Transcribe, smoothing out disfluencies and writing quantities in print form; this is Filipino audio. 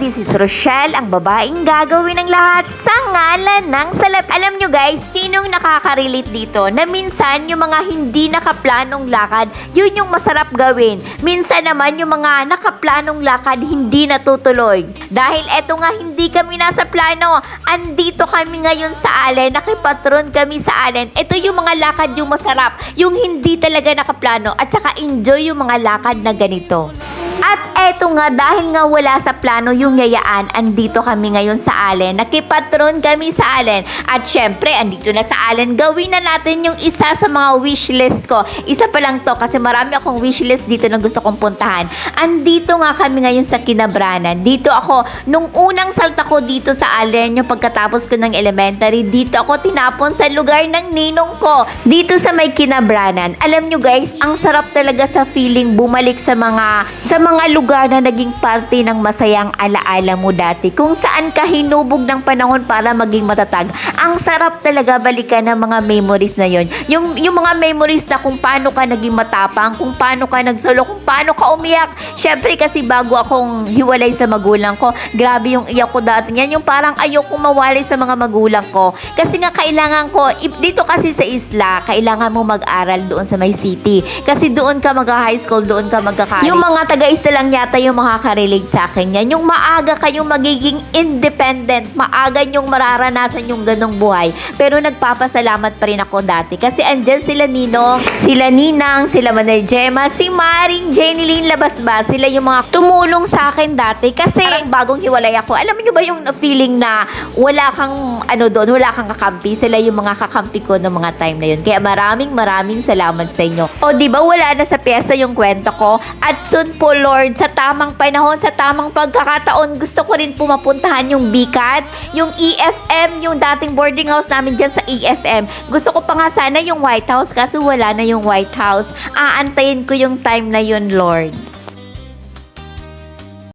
this is Rochelle, ang babaeng gagawin ng lahat sa ngalan ng salap. Alam nyo guys, sinong nakaka-relate dito na minsan yung mga hindi nakaplanong lakad, yun yung masarap gawin. Minsan naman yung mga nakaplanong lakad hindi natutuloy. Dahil eto nga, hindi kami nasa plano. Andito kami ngayon sa Allen, nakipatron kami sa Allen. Ito yung mga lakad yung masarap, yung hindi talaga nakaplano, at saka enjoy yung mga lakad na ganito. At eto nga, dahil nga wala sa plano yung yayaan, andito kami ngayon sa Allen. Nakipatron kami sa Allen. At syempre, andito na sa Allen, gawin na natin yung isa sa mga wishlist ko. Isa pa lang to kasi marami akong wishlist dito na gusto kong puntahan. Andito nga kami ngayon sa Kinabranan. Dito ako, nung unang salta ko dito sa Allen, yung pagkatapos ko ng elementary, dito ako tinapon sa lugar ng ninong ko. Dito sa may Kinabranan. Alam nyo guys, ang sarap talaga sa feeling bumalik sa mga lugar na naging parte ng masayang alaala mo dati, kung saan ka hinubog ng panahon para maging matatag. Ang sarap talaga balikan ng mga memories na yon. Yung mga memories na kung paano ka naging matapang, kung paano ka nagsolo, kung paano ka umiyak. Syempre kasi bago akong hiwalay sa magulang ko, grabe yung iyak ko dati niyan. Yung parang ayokong mawalay sa mga magulang ko. Kasi nga kailangan ko, dito kasi sa isla, kailangan mo mag-aral doon sa may city. Kasi doon ka mag-high school, doon ka mag-college. Yung mga taga-isla lang yata yung makaka-relate sa akin yan. Yung maaga kayong magiging independent, maaga yung mararanasan yung ganong buhay. Pero nagpapasalamat pa rin ako dati. Kasi andyan sila Ninong, sila Ninang, sila Manay Gemma, si Maring Jenilyn Labasba. Sila yung mga tumulong sa akin dati. Kasi bagong hiwalay ako, alam niyo ba yung feeling na wala kang doon, wala kang kakampi? Sila yung mga kakampi ko ng mga time na yun. Kaya maraming salamat sa inyo. O diba wala na sa pyesa yung kwento ko? At soon po Lord, sa tamang panahon, sa tamang pagkakataon, gusto ko rin pumapuntahan yung Bicat, yung EFM, yung dating boarding house namin dyan sa EFM. Gusto ko pa nga sana yung White House, kaso wala na yung White House. Aantayin ko yung time na yun, Lord.